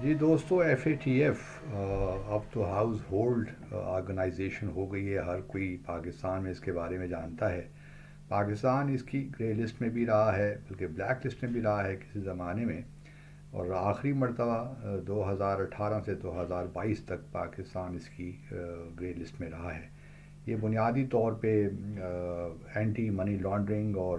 جی دوستو، F A T F اب تو ہاؤس ہولڈ آرگنائزیشن ہو گئی ہے. ہر کوئی پاکستان میں اس کے بارے میں جانتا ہے. پاکستان اس کی گرے لسٹ میں بھی رہا ہے، بلکہ بلیک لسٹ میں بھی رہا ہے کسی زمانے میں. اور آخری مرتبہ 2018 سے 2022 تک پاکستان اس کی گرے لسٹ میں رہا ہے. یہ بنیادی طور پہ اینٹی منی لانڈرنگ اور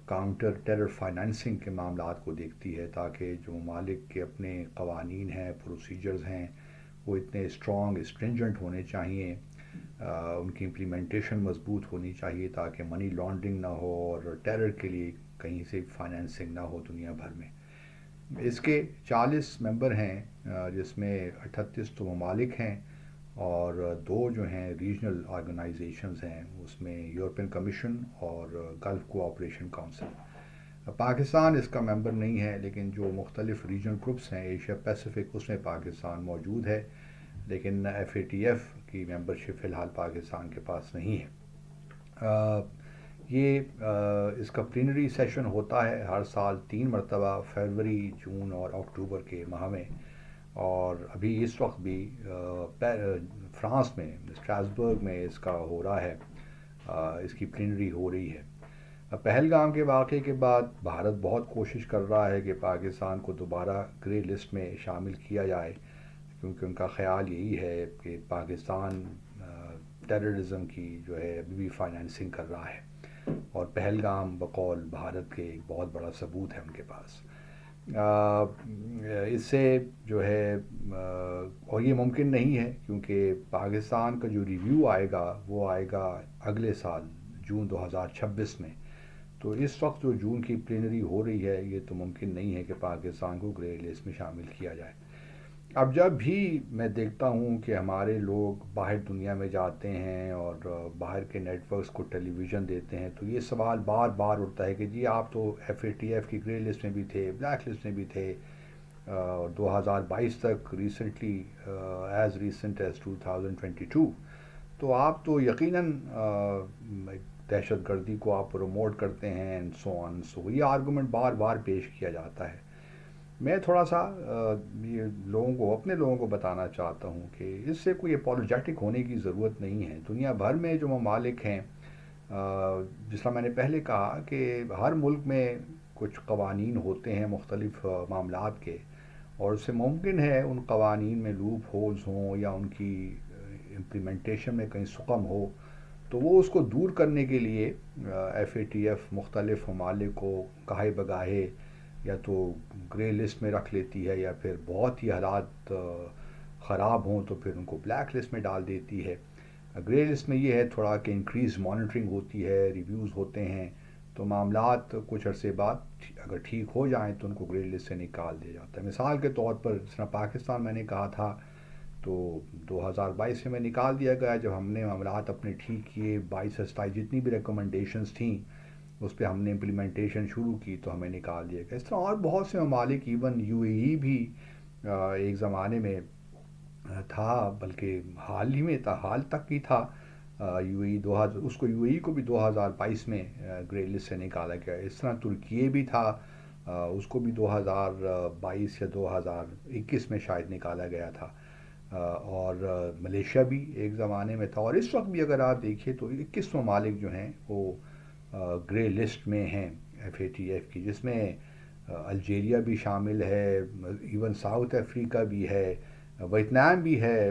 کاؤنٹر ٹیرر فائنانسنگ کے معاملات کو دیکھتی ہے، تاکہ جو ممالک کے اپنے قوانین ہیں، پروسیجرز ہیں، وہ اتنے اسٹرانگ اسٹرنجنٹ ہونے چاہیے، ان کی امپلیمنٹیشن مضبوط ہونی چاہیے تاکہ منی لانڈرنگ نہ ہو اور ٹیرر کے لیے کہیں سے فائنینسنگ نہ ہو دنیا بھر میں. اس کے 40 ممبر ہیں، جس میں 38 تو ممالک ہیں اور دو جو ہیں ریجنل آرگنائزیشنز ہیں، اس میں یورپین کمیشن اور گلف کوآپریشن کونسل. پاکستان اس کا ممبر نہیں ہے، لیکن جو مختلف ریجنل گروپس ہیں ایشیا پیسیفک، اس میں پاکستان موجود ہے. لیکن ایف اے ٹی ایف کی ممبرشپ فی الحال پاکستان کے پاس نہیں ہے. یہ اس کا پلینری سیشن ہوتا ہے ہر سال 3 مرتبہ، فروری، جون اور اکتوبر کے ماہ میں. اور ابھی اس وقت بھی فرانس میں اسٹراسبرگ میں اس کا ہو رہا ہے، اس کی پلینری ہو رہی ہے. پہلگام کے واقعے کے بعد بھارت بہت کوشش کر رہا ہے کہ پاکستان کو دوبارہ گرے لسٹ میں شامل کیا جائے، کیونکہ ان کا خیال یہی ہے کہ پاکستان ٹیررزم کی جو ہے ابھی بھی فائنینسنگ کر رہا ہے، اور پہلگام بقول بھارت کے ایک بہت بڑا ثبوت ہے ان کے پاس. اس سے جو ہے اور یہ ممکن نہیں ہے، کیونکہ پاکستان کا جو ریویو آئے گا وہ آئے گا اگلے سال جون 2026 میں. تو اس وقت جو جون کی پلینری ہو رہی ہے، یہ تو ممکن نہیں ہے کہ پاکستان کو گرے لسٹ میں شامل کیا جائے. اب جب بھی میں دیکھتا ہوں کہ ہمارے لوگ باہر دنیا میں جاتے ہیں اور باہر کے نیٹ ورکس کو ٹیلی ویژن دیتے ہیں، تو یہ سوال بار بار اٹھتا ہے کہ جی آپ تو ایف اے ٹی ایف کی گرے لسٹ میں بھی تھے، بلیک لسٹ میں بھی تھے، 2022 تک ریسنٹلی، ایز ریسنٹ ایز 2022. تو آپ تو یقیناً دہشت گردی کو آپ پروموٹ کرتے ہیں اینڈ سو آن. سو یہ آرگومنٹ بار بار پیش کیا جاتا ہے. میں تھوڑا سا یہ اپنے لوگوں کو بتانا چاہتا ہوں کہ اس سے کوئی اپولوجیٹک ہونے کی ضرورت نہیں ہے. دنیا بھر میں جو ممالک ہیں، جس طرح میں نے پہلے کہا کہ ہر ملک میں کچھ قوانین ہوتے ہیں مختلف معاملات کے، اور اس سے ممکن ہے ان قوانین میں لوپ ہولز ہوں یا ان کی امپلیمنٹیشن میں کہیں سقم ہو. تو وہ اس کو دور کرنے کے لیے ایف اے ٹی ایف مختلف ممالک کو گاہے بگاہے یا تو گرے لسٹ میں رکھ لیتی ہے، یا پھر بہت ہی حالات خراب ہوں تو پھر ان کو بلیک لسٹ میں ڈال دیتی ہے. گرے لسٹ میں یہ ہے تھوڑا کہ انکریز مانیٹرنگ ہوتی ہے، ریویوز ہوتے ہیں، تو معاملات کچھ عرصے بعد اگر ٹھیک ہو جائیں تو ان کو گرے لسٹ سے نکال دیا جاتا ہے. مثال کے طور پر جس طرح پاکستان میں نے کہا تھا، تو 2022 میں نکال دیا گیا. جب ہم نے معاملات اپنے ٹھیک کیے، 22 سے 27 جتنی بھی ریکمنڈیشنز تھیں اس پہ ہم نے امپلیمنٹیشن شروع کی تو ہمیں نکال دیا گیا. اس طرح اور بہت سے ممالک، ایون یو اے ای بھی ایک زمانے میں تھا، بلکہ حال ہی میں تھا، حال تک ہی تھا. یو اے ای اس کو یو اے ای کو بھی 2022 میں گرے لسٹ سے نکالا گیا. اس طرح ترکیے بھی تھا، اس کو بھی 2022 یا 2021 میں شاید نکالا گیا تھا. اور ملیشیا بھی ایک زمانے میں تھا. اور اس وقت بھی اگر آپ دیکھیں تو 21 ممالک جو ہیں وہ گرے لسٹ میں ہیں ایف اے ٹی ایف کی، جس میں الجیریا بھی شامل ہے، ایون ساؤتھ افریقہ بھی ہے، ویتنام بھی ہے،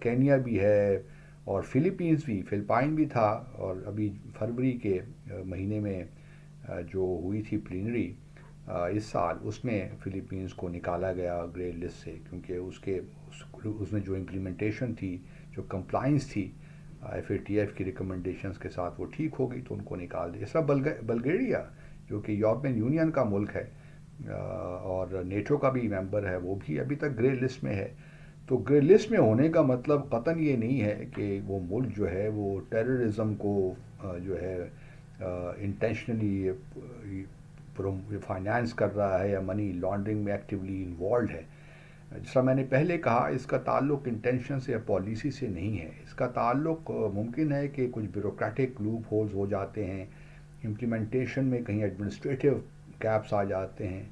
کینیا بھی ہے، اور فلپائن بھی تھا. اور ابھی فروری کے مہینے میں جو ہوئی تھی پلینری اس سال، اس میں فلپینز کو نکالا گیا گرے لسٹ سے، کیونکہ اس میں جو امپلیمنٹیشن تھی، جو کمپلائنس تھی ایف اے ٹی ایف کی ریکمنڈیشنز کے ساتھ، وہ ٹھیک ہو گئی تو ان کو نکال دیا. اس طرح بلگیریا جو کہ یورپین یونین کا ملک ہے اور نیٹو کا بھی ممبر ہے، وہ بھی ابھی تک گرے لسٹ میں ہے. تو گرے لسٹ میں ہونے کا مطلب قطعاً یہ نہیں ہے کہ وہ ملک جو ہے وہ ٹیررزم کو جو ہے انٹینشنلی فائنانس کر رہا ہے یا منی لانڈرنگ میں ایکٹیولی انوالوڈ ہے. جس طرح میں نے پہلے کہا، اس کا تعلق انٹینشن سے یا پالیسی سے نہیں ہے. اس کا تعلق ممکن ہے کہ کچھ بیوروکریٹک لوپ ہولز ہو جاتے ہیں، امپلیمنٹیشن میں کہیں ایڈمنسٹریٹو گیپس آ جاتے ہیں،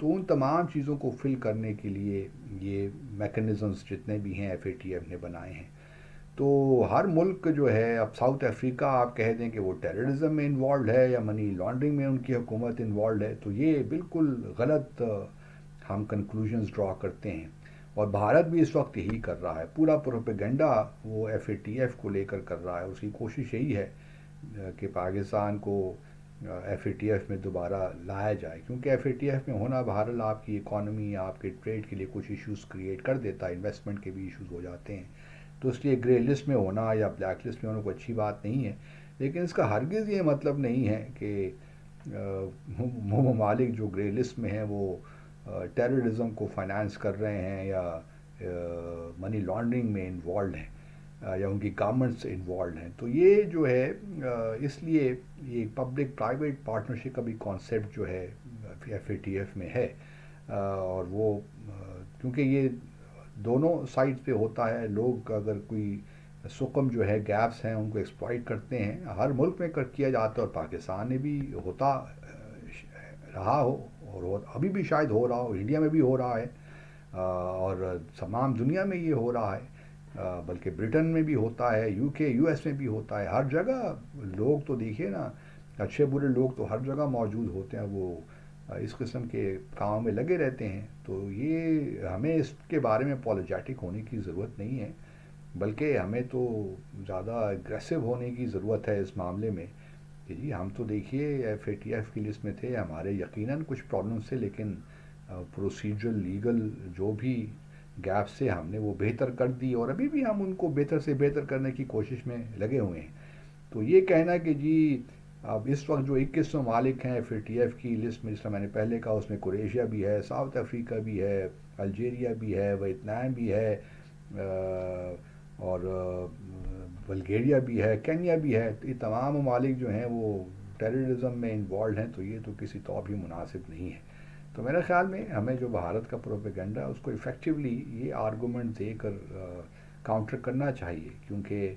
تو ان تمام چیزوں کو فل کرنے کے لیے یہ میکنزمز جتنے بھی ہیں ایف اے ٹی ایف نے بنائے ہیں. تو ہر ملک جو ہے، اب ساؤتھ افریقہ آپ کہہ دیں کہ وہ ٹیررزم میں انوالوڈ ہے یا منی لانڈرنگ میں ان کی حکومت انوالوڈ ہے، تو یہ بالکل غلط ہم کنکلوژنز ڈرا کرتے ہیں. اور بھارت بھی اس وقت یہی کر رہا ہے، پورا پروپیگنڈا وہ ایف اے ٹی ایف کو لے کر رہا ہے. اس کی کوشش یہی ہے کہ پاکستان کو ایف اے ٹی ایف میں دوبارہ لایا جائے، کیونکہ ایف اے ٹی ایف میں ہونا بہرحال آپ کی اکانومی، آپ کے ٹریڈ کے لیے کچھ ایشوز کریٹ کر دیتا ہے، انویسٹمنٹ کے بھی ایشوز ہو جاتے ہیں. تو اس لیے گرے لسٹ میں ہونا یا بلیک لسٹ میں ہونا کوئی اچھی بات نہیں ہے. لیکن اس کا ہرگز یہ مطلب نہیں ہے کہ وہ ممالک جو گرے لسٹ میں ہیں وہ ٹیررزم کو فائنانس کر رہے ہیں یا منی لانڈرنگ میں انوالوڈ ہیں یا ان کی گورنمنٹس انوالوڈ ہیں. تو یہ جو ہے اس لیے یہ پبلک پرائیویٹ پارٹنرشپ کا بھی کانسیپٹ جو ہے ایف اے ٹی ایف میں ہے. اور وہ کیونکہ یہ دونوں سائڈ پہ ہوتا ہے، لوگ اگر کوئی سکم جو ہے گیپس ہیں ان کو ایکسپلائٹ کرتے ہیں، ہر ملک میں کیا جاتا ہے، اور پاکستان میں بھی ہوتا رہا ہو اور ابھی بھی شاید ہو رہا ہو، انڈیا میں بھی ہو رہا ہے اور تمام دنیا میں یہ ہو رہا ہے، بلکہ برٹن میں بھی ہوتا ہے، یو کے یو ایس میں بھی ہوتا ہے. ہر جگہ لوگ تو دیکھیے نا، اچھے برے لوگ تو ہر جگہ موجود ہوتے ہیں، وہ اس قسم کے کاموں میں لگے رہتے ہیں. تو یہ ہمیں اس کے بارے میں اپولوجیٹک ہونے کی ضرورت نہیں ہے، بلکہ ہمیں تو زیادہ اگریسو ہونے کی ضرورت ہے اس معاملے میں کہ جی ہم تو دیکھیے ایف اے ٹی ایف کی لسٹ میں تھے، ہمارے یقیناً کچھ پرابلمس تھے، لیکن پروسیجرل لیگل جو بھی گیپ سے ہم نے وہ بہتر کر دی، اور ابھی بھی ہم ان کو بہتر سے بہتر کرنے کی کوشش میں لگے ہوئے ہیں. تو یہ کہنا کہ جی اب اس وقت جو 21 ممالک ہیں ایف اے ٹی ایف کی لسٹ میں، جس طرح میں نے پہلے کہا، اس میں کروشیا بھی ہے، ساؤتھ افریقہ بھی ہے، الجیریا بھی ہے، ویتنام بھی ہے، اور بلگیریا بھی ہے، کینیا بھی ہے. یہ تمام ممالک جو ہیں وہ ٹیررزم میں انوالوڈ ہیں، تو یہ تو کسی طور بھی مناسب نہیں ہے. تو میرے خیال میں ہمیں جو بھارت کا پروپیگنڈا اس کو افیکٹولی یہ آرگومنٹ دے کر کاؤنٹر کرنا چاہیے، کیونکہ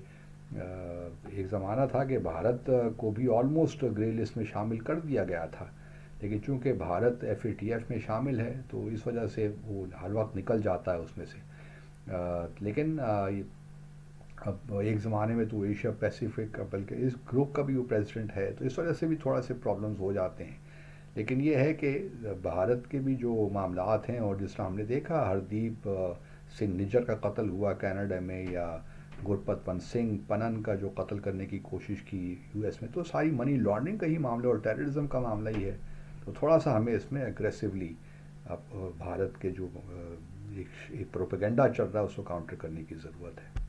ایک زمانہ تھا کہ بھارت کو بھی آلموسٹ گرے لسٹ میں شامل کر دیا گیا تھا، لیکن چونکہ Bharat F A T F میں شامل ہے تو اس وجہ سے وہ ہر وقت نکل جاتا ہے اس میں سے. لیکن اب ایک زمانے میں تو ایشیا پیسیفک بلکہ اس گروپ کا بھی وہ پریزیڈنٹ ہے، تو اس وجہ سے بھی تھوڑا سے پرابلمز ہو جاتے ہیں. لیکن یہ ہے کہ بھارت کے بھی جو معاملات ہیں، اور جس طرح ہم نے دیکھا ہردیپ سنگھ نجر کا قتل ہوا کینیڈا میں، یا گرپت پن سنگھ پنن کا جو قتل کرنے کی کوشش کی یو ایس میں، تو ساری منی لانڈرنگ کا ہی معاملہ اور ٹیررزم کا معاملہ ہی ہے. تو تھوڑا سا ہمیں اس میں اگریسولی اب بھارت کے جو ایک پروپیگنڈا چل رہا ہے اس کو کاؤنٹر کرنے کی ضرورت ہے.